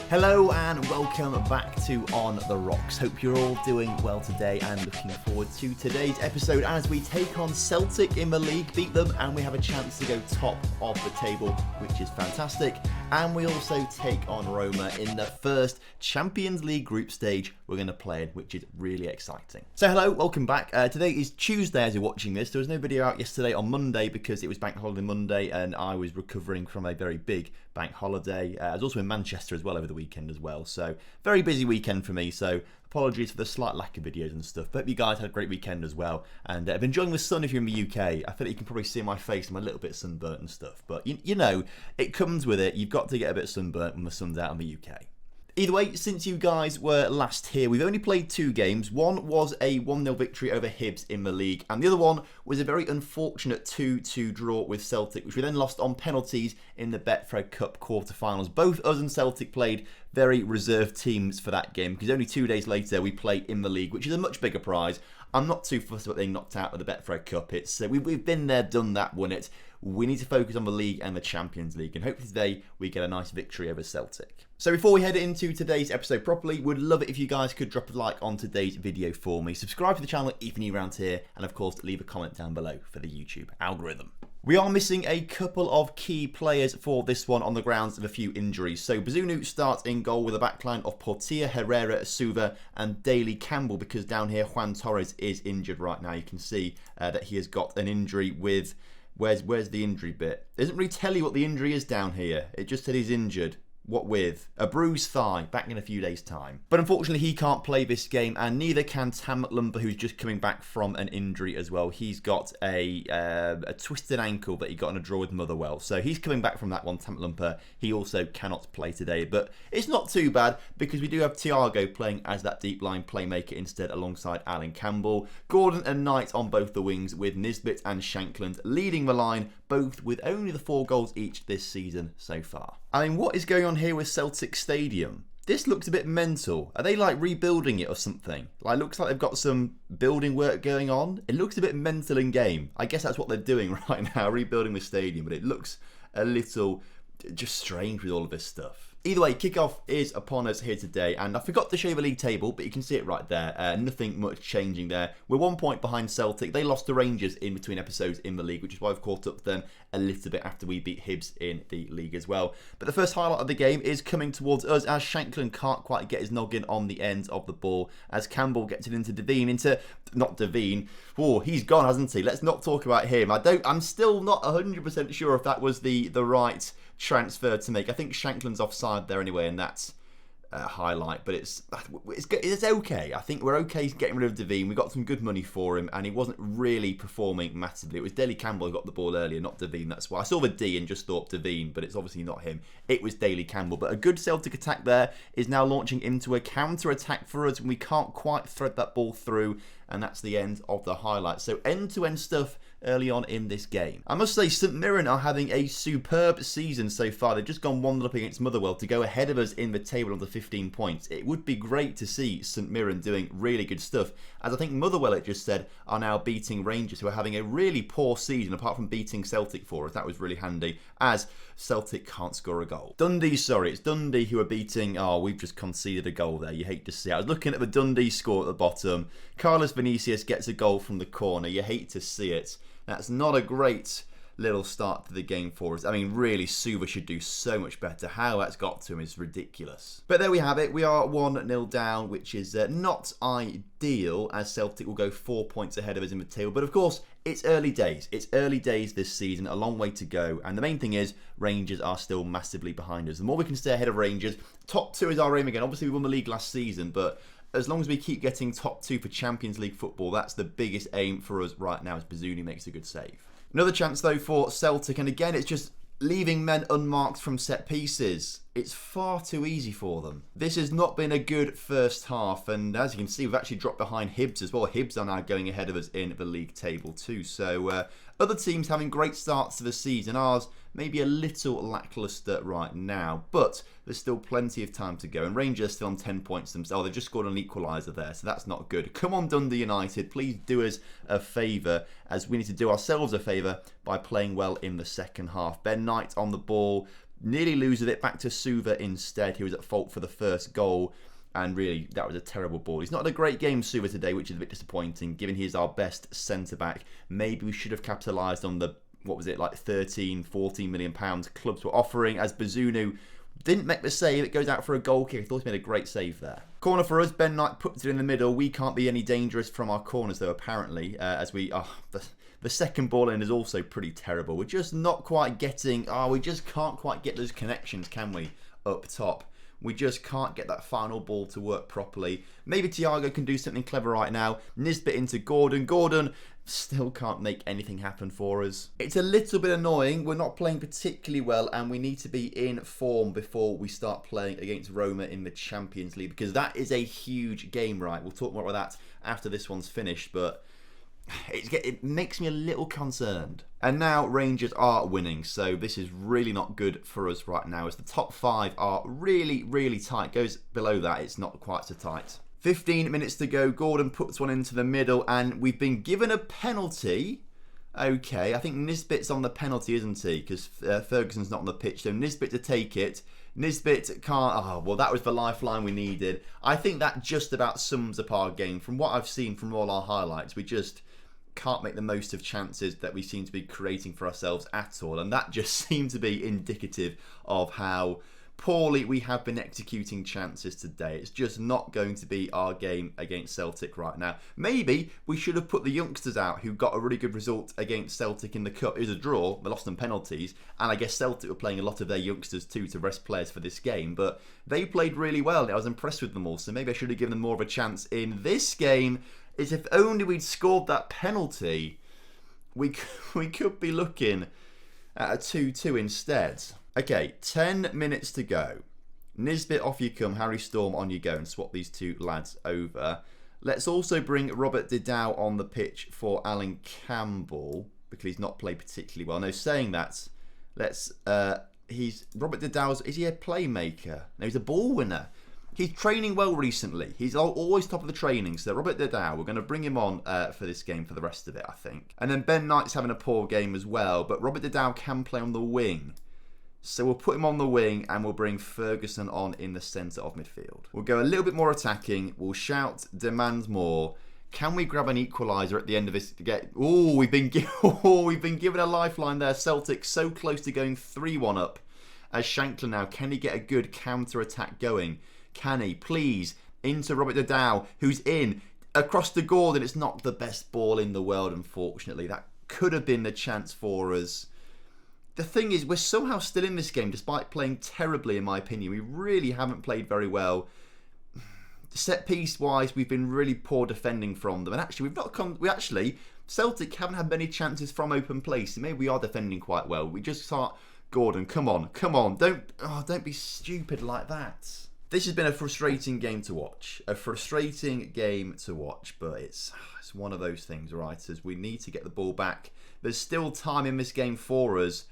Hello and welcome back to On The Rocks. Hope you're all doing well today and looking forward to today's episode as we take on Celtic in the league, beat them, and we have a chance to go top of the table, which is fantastic. And we also take on Roma in the first Champions League group stage we're going to play in, which is really exciting. So hello, welcome back. Today is Tuesday as you're watching this. There was no video out yesterday on Monday because it was Bank Holiday Monday and I was recovering from a very big bank holiday. I was also in Manchester as well over the weekend as well. So very busy weekend for me. So apologies for the slight lack of videos and stuff. But hope you guys had a great weekend as well. And I've been enjoying the sun if you're in the UK. I feel like you can probably see my face. I'm a little bit sunburnt and stuff. But you know, it comes with it. You've got to get a bit sunburnt when the sun's out in the UK. Either way, since you guys were last here, we've only played two games. One was a 1-0 victory over Hibs in the league, and the other one was a very unfortunate 2-2 draw with Celtic, which we then lost on penalties in the Betfred Cup quarter-finals. Both us and Celtic played very reserved teams for that game, because only 2 days later we play in the league, which is a much bigger prize. I'm not too fussed about being knocked out of the Betfred Cup. It's we've been there, done that, won it. We need to focus on the league and the Champions League, and hopefully today we get a nice victory over Celtic. So before we head into today's episode properly, would love it if you guys could drop a like on today's video for me, subscribe to the channel if you're new around here, and of course leave a comment down below for the YouTube algorithm. We are missing a couple of key players for this one on the grounds of a few injuries. So Bazunu starts in goal with a backline of Portilla, Herrera, Suva and Daly Campbell, because down here Juan Torres is injured right now. You can see that he has got an injury with... Where's the injury bit? It doesn't really tell you what the injury is down here. It just said he's injured. What with? A bruised thigh, back in a few days' time. But unfortunately, he can't play this game, and neither can Tam McLumber, who's just coming back from an injury as well. He's got a twisted ankle that he got in a draw with Motherwell. So he's coming back from that one, Tam McLumber. He also cannot play today, but it's not too bad because we do have Thiago playing as that deep line playmaker instead alongside Alan Campbell. Gordon and Knight on both the wings with Nisbet and Shankland leading the line, both with only the 4 goals each this season so far. I mean, what is going on here with Celtic Stadium? This looks a bit mental. Are they like rebuilding it or something? Like, looks like they've got some building work going on. It looks a bit mental in game. I guess that's what they're doing right now, rebuilding the stadium, but it looks a little just strange with all of this stuff. Either way, kickoff is upon us here today, and I forgot to show you the league table, but you can see it right there. Nothing much changing there. We're 1 point behind Celtic. They lost to Rangers in between episodes in the league, which is why I've caught up with them a little bit after we beat Hibs in the league as well. But the first highlight of the game is coming towards us as Shankland can't quite get his noggin on the end of the ball, as Campbell gets it into Devine, not Devine. Oh, he's gone, hasn't he? Let's not talk about him. I'm still not 100% sure if that was the right transfer to make. I think Shankland's offside there anyway, and that's a highlight, but it's okay. I think we're okay getting rid of Devine. We got some good money for him, and he wasn't really performing massively. It was Daly Campbell who got the ball earlier, not Devine. That's why I saw the D and just thought Devine, but it's obviously not him. It was Daly Campbell. But a good Celtic attack there is now launching into a counter-attack for us, and we can't quite thread that ball through, and that's the end of the highlight. So end-to-end stuff early on in this game. I must say, St Mirren are having a superb season so far. They've just gone 1-0 up against Motherwell to go ahead of us in the table on the 15 points. It would be great to see St Mirren doing really good stuff, as I think Motherwell, it just said, are now beating Rangers, who are having a really poor season, apart from beating Celtic for us. That was really handy, as Celtic can't score a goal. It's Dundee who are beating... Oh, we've just conceded a goal there. You hate to see it. I was looking at the Dundee score at the bottom. Carlos Vinicius gets a goal from the corner. You hate to see it. That's not a great little start to the game for us. I mean, really, Suva should do so much better. How that's got to him is ridiculous. But there we have it. We are 1-0 down, which is not ideal, as Celtic will go 4 points ahead of us in the table. But of course, it's early days. It's early days this season, a long way to go. And the main thing is, Rangers are still massively behind us. The more we can stay ahead of Rangers, top 2 is our aim again. Obviously, we won the league last season, but as long as we keep getting top 2 for Champions League football, that's the biggest aim for us right now, as Bazunu makes a good save. Another chance, though, for Celtic, and again, it's just leaving men unmarked from set pieces. It's far too easy for them. This has not been a good first half, and as you can see, we've actually dropped behind Hibs as well. Hibs are now going ahead of us in the league table too. So other teams having great starts to the season. Ours maybe a little lacklustre right now, but there's still plenty of time to go. And Rangers still on 10 points themselves. Oh, they've just scored an equaliser there, so that's not good. Come on, Dundee United, please do us a favour, as we need to do ourselves a favour by playing well in the second half. Ben Knight on the ball, Nearly loses it back to Suva instead. He was at fault for the first goal. And really, that was a terrible ball. He's not had a great game, Suva, today, which is a bit disappointing, given he is our best centre-back. Maybe we should have capitalised on the, what was it, like 13, 14 million pounds clubs were offering, as Bazunu didn't make the save. It goes out for a goal kick. I thought he made a great save there. Corner for us. Ben Knight puts it in the middle. We can't be any dangerous from our corners, though, apparently, as we... The second ball in is also pretty terrible. We're just not quite getting... we just can't quite get those connections, can we, up top? We just can't get that final ball to work properly. Maybe Thiago can do something clever right now. Nisbet into Gordon. Gordon still can't make anything happen for us. It's a little bit annoying. We're not playing particularly well, and we need to be in form before we start playing against Roma in the Champions League, because that is a huge game, right? We'll talk more about that after this one's finished, but it makes me a little concerned. And now Rangers are winning, so this is really not good for us right now, as the top 5 are really, really tight. Goes below that, it's not quite so tight. 15 minutes to go. Gordon puts one into the middle, and we've been given a penalty. Okay, I think Nisbet's on the penalty, isn't he? Because Ferguson's not on the pitch, so Nisbet to take it. Nisbet can't... Oh, well, that was the lifeline we needed. I think that just about sums up our game. From what I've seen from all our highlights, we just can't make the most of chances that we seem to be creating for ourselves at all, and that just seemed to be indicative of how poorly we have been executing chances today. It's just not going to be our game against Celtic right now. Maybe we should have put the youngsters out who got a really good result against Celtic in the Cup. It was a draw, they lost on penalties, and I guess Celtic were playing a lot of their youngsters too to rest players for this game, but they played really well and I was impressed with them all, so maybe I should have given them more of a chance in this game. Is if only we'd scored that penalty, we could be looking at a 2-2 instead. Okay, 10 minutes to go. Nisbet, off you come. Harry Storm, on you go, and swap these two lads over. Let's also bring Robert Didau on the pitch for Alan Campbell, because he's not played particularly well. No, saying that, let's... Robert Didau's... Is he a playmaker? No, he's a ball winner. He's training well recently. He's always top of the training. So Robert Didau, we're going to bring him on for this game for the rest of it, I think. And then Ben Knight's having a poor game as well. But Robert Didau can play on the wing. So we'll put him on the wing and we'll bring Ferguson on in the centre of midfield. We'll go a little bit more attacking. We'll shout, demand more. Can we grab an equaliser at the end of this? We've been given a lifeline there. Celtic so close to going 3-1 up. As Shankland now, can he get a good counter-attack going? Can he? Please. Into Robert Didau, who's in. Across to Gordon. It's not the best ball in the world, unfortunately. That could have been the chance for us. The thing is, we're somehow still in this game, despite playing terribly, in my opinion. We really haven't played very well. Set-piece-wise, we've been really poor defending from them. And actually, Celtic haven't had many chances from open play. So maybe we are defending quite well. We just start... Gordon, come on. Don't be stupid like that. This has been a frustrating game to watch. But it's one of those things, right? As we need to get the ball back. There's still time in this game for us,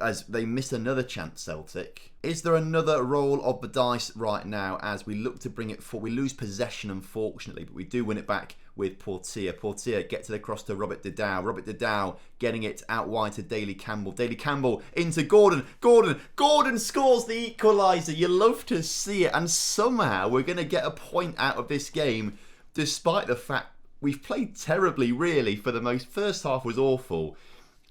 as they miss another chance, Celtic. Is there another roll of the dice right now as we look to bring it forward? We lose possession, unfortunately, but we do win it back with Portier. Portier gets it across to Robert Didau. Robert Didau getting it out wide to Daly Campbell. Daly Campbell into Gordon. Gordon scores the equaliser. You love to see it. And somehow we're going to get a point out of this game, despite the fact we've played terribly, really, for the most. First half was awful.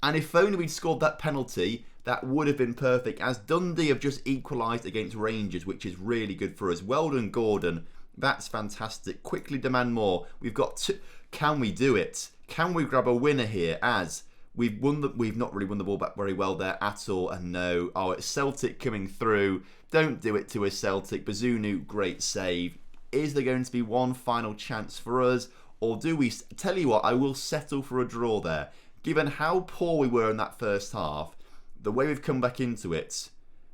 And if only we'd scored that penalty, that would have been perfect, as Dundee have just equalised against Rangers, which is really good for us. Well done, Gordon. That's fantastic. Quickly demand more. We've got to... Can we do it? Can we grab a winner here? As we've not really won the ball back very well there at all. And no. Oh, it's Celtic coming through. Don't do it to us, Celtic. Bazunu, great save. Is there going to be one final chance for us? Or do we... Tell you what, I will settle for a draw there. Given how poor we were in that first half, the way we've come back into it,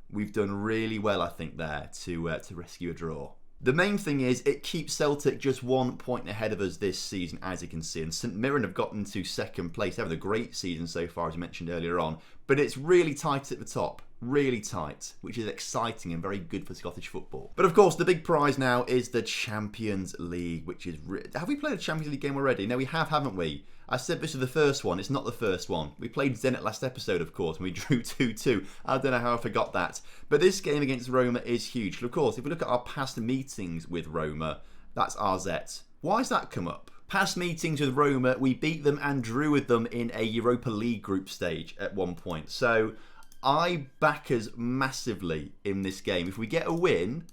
we've done really well, I think, there to rescue a draw. The main thing is it keeps Celtic just 1 point ahead of us this season, as you can see. And St Mirren have gotten to second place. They're having a great season so far, as I mentioned earlier on. But it's really tight at the top. Really tight, which is exciting and very good for Scottish football. But of course, the big prize now is the Champions League, which is... Have we played a Champions League game already? No, we have, haven't we? I said this is the first one. It's not the first one. We played Zenit last episode, of course, and we drew 2-2. I don't know how I forgot that. But this game against Roma is huge. Of course, if we look at our past meetings with Roma, that's RZ. Why has that come up? Past meetings with Roma, we beat them and drew with them in a Europa League group stage at one point. So I back us massively in this game. If we get a win,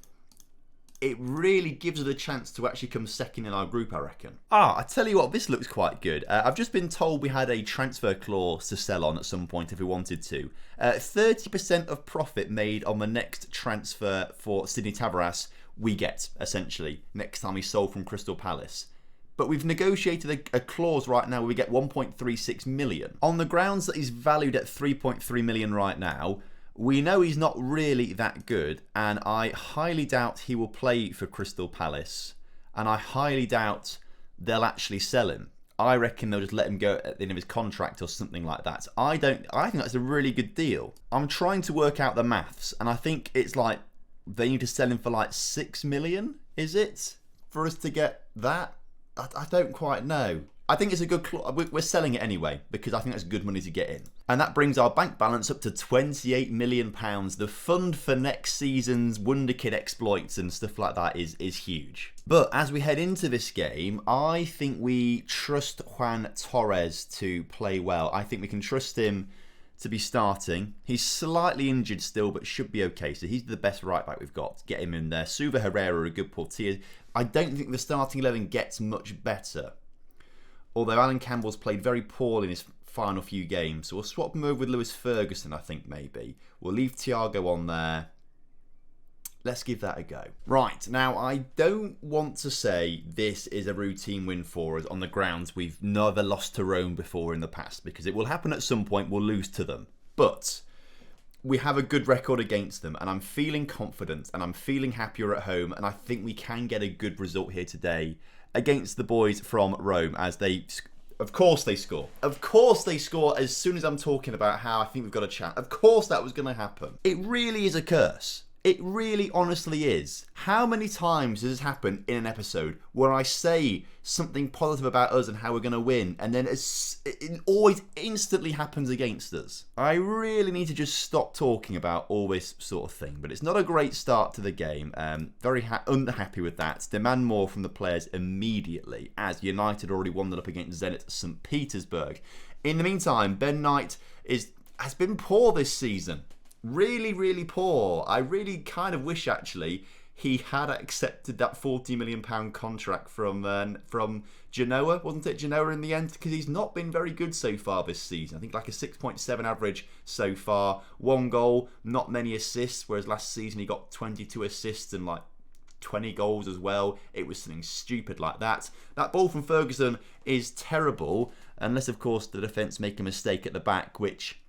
it really gives us a chance to actually come second in our group, I reckon. I tell you what, this looks quite good. I've just been told we had a transfer clause to sell on at some point if we wanted to. 30% of profit made on the next transfer for Sydney Tavares we get, essentially, next time he's sold from Crystal Palace. But we've negotiated a clause right now where we get 1.36 million. On the grounds that he's valued at 3.3 million right now, we know he's not really that good, and I highly doubt he will play for Crystal Palace, and I highly doubt they'll actually sell him. I reckon they'll just let him go at the end of his contract or something like that. I think that's a really good deal. I'm trying to work out the maths, and I think it's like they need to sell him for like 6 million, is it? For us to get that? I don't quite know. I think it's a good clause. We're selling it anyway because I think that's good money to get in. And that brings our bank balance up to £28 million. The fund for next season's Wonder Kid exploits and stuff like that is huge. But as we head into this game, I think we trust Juan Torres to play well. I think we can trust him to be starting. He's slightly injured still, but should be okay. So he's the best right back we've got. Get him in there. Suva Herrera, a good Portilla. I don't think the starting 11 gets much better. Although Alan Campbell's played very poorly in his final few games. So we'll swap him over with Lewis Ferguson, I think, maybe. We'll leave Thiago on there. Let's give that a go. Right, now I don't want to say this is a routine win for us on the grounds we've never lost to Rome before in the past, because it will happen at some point, we'll lose to them. But we have a good record against them, and I'm feeling confident, and I'm feeling happier at home, and I think we can get a good result here today against the boys from Rome, as they... Of course they score. Of course they score as soon as I'm talking about how I think we've got a chance. Of course that was going to happen. It really is a curse. It really honestly is. How many times has this happened in an episode where I say something positive about us and how we're going to win, and then it always instantly happens against us? I really need to just stop talking about all this sort of thing, but it's not a great start to the game. Very unhappy with that. Demand more from the players immediately, as United already won it up against Zenit St. Petersburg. In the meantime, Ben Knight has been poor this season. Really, really poor. I really kind of wish, actually, he had accepted that £40 million contract from Genoa, wasn't it? Genoa in the end, because he's not been very good so far this season. I think like a 6.7 average so far. 1 goal, not many assists, whereas last season he got 22 assists and like 20 goals as well. It was something stupid like that. That ball from Ferguson is terrible, unless, of course, the defence make a mistake at the back, which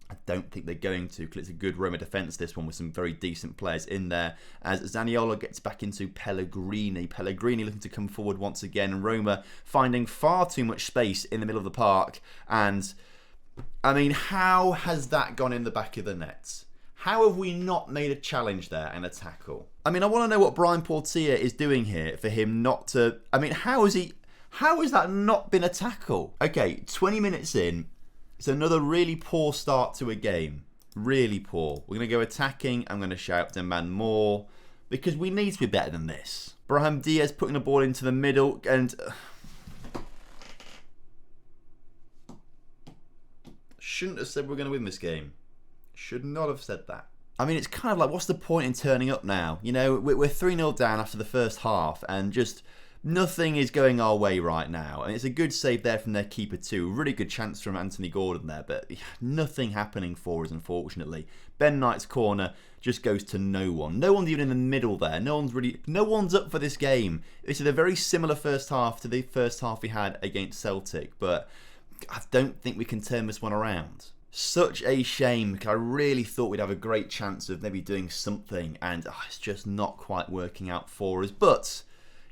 I don't think they're going to, because it's a good Roma defence, this one, with some very decent players in there. As Zaniolo gets back into Pellegrini. Pellegrini looking to come forward once again. And Roma finding far too much space in the middle of the park. And, I mean, how has that gone in the back of the net? How have we not made a challenge there and a tackle? I mean, I want to know what Brian Portilla is doing here for him not to... I mean, how has that not been a tackle? Okay, 20 minutes in. It's another really poor start to a game. Really poor. We're going to go attacking. I'm going to shout demand more, because we need to be better than this. Brahim Diaz putting the ball into the middle, and shouldn't have said we're going to win this game. Should not have said that. I mean, it's kind of like, what's the point in turning up now? You know, we're 3-0 down after the first half, and just nothing is going our way right now. And it's a good save there from their keeper too. Really good chance from Anthony Gordon there, but nothing happening for us, unfortunately. Ben Knight's corner just goes to no one. No one's even in the middle there. No one's up for this game. This is a very similar first half to the first half we had against Celtic, but I don't think we can turn this one around. Such a shame, because I really thought we'd have a great chance of maybe doing something, and it's just not quite working out for us. But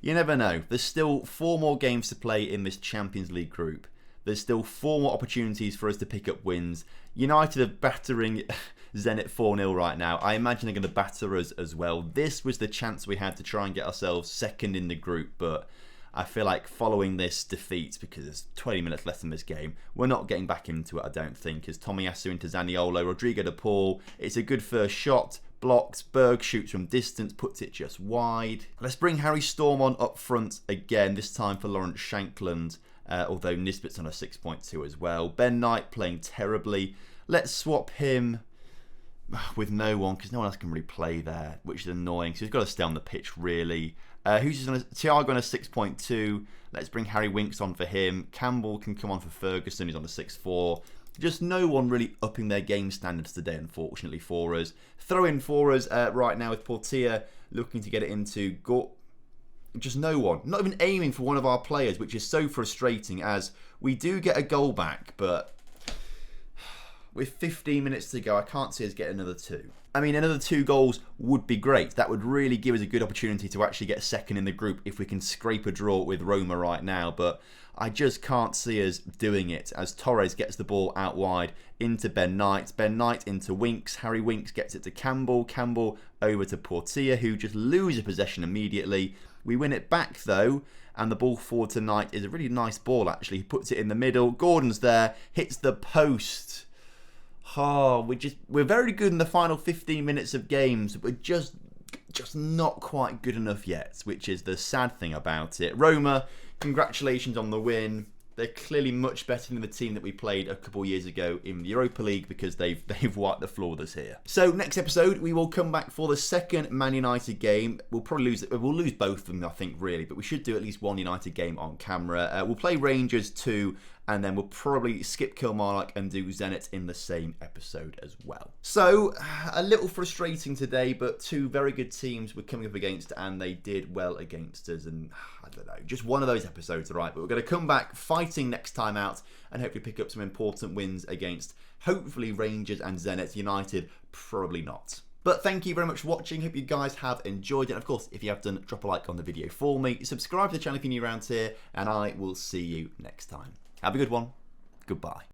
you never know. There's still 4 more games to play in this Champions League group. There's still 4 more opportunities for us to pick up wins. United are battering Zenit 4-0 right now. I imagine they're going to batter us as well. This was the chance we had to try and get ourselves second in the group, but I feel like following this defeat, because there's 20 minutes left in this game, we're not getting back into it, I don't think. As Tomiyasu into Zaniolo, Rodrigo de Paul, it's a good first shot, blocks, Berg shoots from distance, puts it just wide. Let's bring Harry Storm on up front again, this time for Lawrence Shankland, although Nisbet's on a 6.2 as well. Ben Knight playing terribly. Let's swap him with no one, because no one else can really play there, which is annoying. So he's got to stay on the pitch, really. Who's just on Thiago on a 6.2. Let's bring Harry Winks on for him. Campbell can come on for Ferguson. He's on a 6.4. Just no one really upping their game standards today, unfortunately, for us. Throw in for us right now with Portia looking to get it into just no one. Not even aiming for one of our players, which is so frustrating, as we do get a goal back, but with 15 minutes to go, I can't see us get another 2. I mean, another 2 goals would be great. That would really give us a good opportunity to actually get second in the group if we can scrape a draw with Roma right now. But I just can't see us doing it, as Torres gets the ball out wide into Ben Knight. Ben Knight into Winks. Harry Winks gets it to Campbell. Campbell over to Portia, who just loses possession immediately. We win it back, though, and the ball forward to Knight is a really nice ball, actually. He puts it in the middle. Gordon's there. Hits the post. Oh, we're very good in the final 15 minutes of games. We're just not quite good enough yet, which is the sad thing about it. Roma, congratulations on the win. They're clearly much better than the team that we played a couple of years ago in the Europa League, because they've wiped the floor with us here. So next episode, we will come back for the second Man United game. We'll probably lose both of them, I think, really, but we should do at least one United game on camera. We'll play Rangers 2, and then we'll probably skip Kilmarnock and do Zenit in the same episode as well. So, a little frustrating today, but 2 very good teams we're coming up against, and they did well against us, and I don't know, just one of those episodes, right? But we're going to come back fighting next time out, and hopefully pick up some important wins against, hopefully, Rangers and Zenit. United, probably not. But thank you very much for watching. Hope you guys have enjoyed it. Of course, if you have done, drop a like on the video for me. Subscribe to the channel if you're new around here, and I will see you next time. Have a good one. Goodbye.